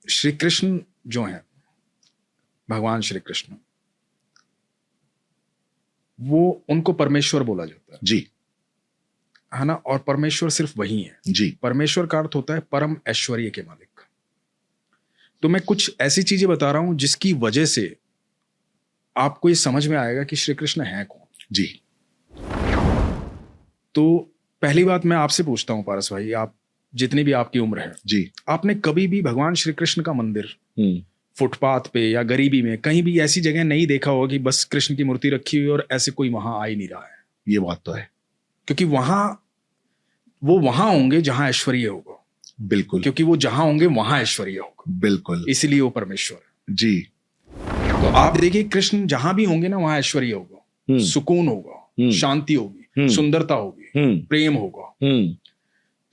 श्री कृष्ण जो हैं, भगवान श्री कृष्ण, वो उनको परमेश्वर बोला जाता जी है ना। और परमेश्वर सिर्फ वही है जी परमेश्वर का अर्थ होता है परम ऐश्वर्य के मालिक। तो मैं कुछ ऐसी चीजें बता रहा हूं जिसकी वजह से आपको ये समझ में आएगा कि श्री कृष्ण है कौन। जी तो पहली बात मैं आपसे पूछता हूं पारस भाई, आप जितनी भी आपकी उम्र है, जी आपने कभी भी भगवान श्री कृष्ण का मंदिर हम्म फुटपाथ पे या गरीबी में कहीं भी ऐसी जगह नहीं देखा होगा कि बस कृष्ण की मूर्ति रखी हुई और ऐसे कोई वहां आ ही नहीं रहा है? ये बात तो है। क्योंकि वो वहां होंगे जहां ऐश्वर्य होगा, बिल्कुल क्योंकि वो जहां होंगे वहां ऐश्वर्य होगा, बिल्कुल इसीलिए वो परमेश्वर है। जी तो आप देखिए कृष्ण जहां भी होंगे ना वहां ऐश्वर्य होगा, सुकून होगा, शांति होगी, सुंदरता होगी, प्रेम होगा।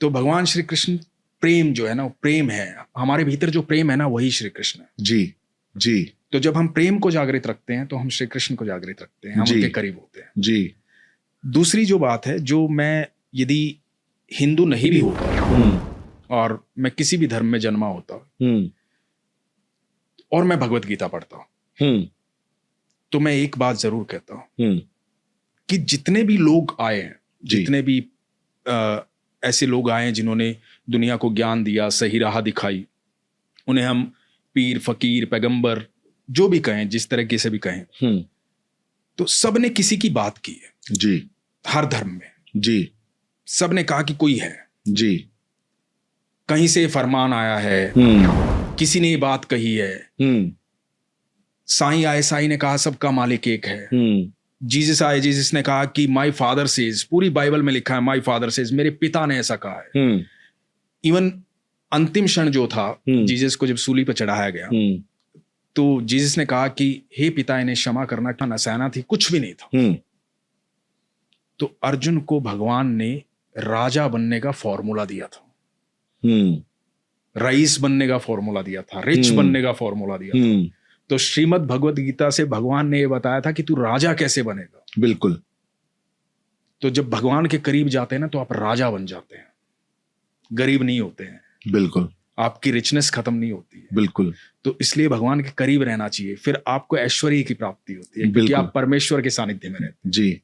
तो भगवान श्री कृष्ण प्रेम जो है ना, वो प्रेम है। हमारे भीतर जो प्रेम है ना, वही श्री कृष्ण है। जी जी तो जब हम प्रेम को जागृत रखते हैं तो हम श्री कृष्ण को जागृत रखते हैं, हम जी उनके करीब होते हैं। जी दूसरी जो बात है, जो मैं यदि हिंदू नहीं भी होता और मैं किसी भी धर्म में जन्मा होता और मैं भगवत गीता पढ़ता, तो मैं एक बात जरूर कहता हूं कि जितने भी लोग आए हैं, जितने भी ऐसे लोग आए हैं जिन्होंने दुनिया को ज्ञान दिया, सही राह दिखाई, उन्हें हम पीर, फकीर, पैगंबर जो भी कहें, जिस तरीके से भी कहें, तो सबने किसी की बात की है। जी हर धर्म में जी सबने कहा कि कोई है, जी कहीं से फरमान आया है, किसी ने ये बात कही है, साईं आए, साईं ने कहा सबका मालिक एक है। जीसस आए, जीसस ने कहा कि माय फादर सेज, पूरी बाइबल में लिखा है माय फादर सेज, मेरे पिता ने ऐसा कहा है। इवन अंतिम क्षण जो था, जीसस को जब सूली पर चढ़ाया गया, तो जीसस ने कहा कि हे पिता, इन्हें क्षमा करना, क्या नसाना थी, कुछ भी नहीं था। तो अर्जुन को भगवान ने राजा बनने का फॉर्मूला दिया था, रईस बनने का फॉर्मूला दिया था, रिच बनने का फॉर्मूला दिया था। तो श्रीमद् भगवत गीता से भगवान ने यह बताया था कि तू राजा कैसे बनेगा। बिल्कुल। तो जब भगवान के करीब जाते हैं ना, तो आप राजा बन जाते हैं, गरीब नहीं होते हैं। बिल्कुल। आपकी रिचनेस खत्म नहीं होती है। बिल्कुल। तो इसलिए भगवान के करीब रहना चाहिए, फिर आपको ऐश्वर्य की प्राप्ति होती है, क्योंकि आप परमेश्वर के सानिध्य में रहते हैं। जी।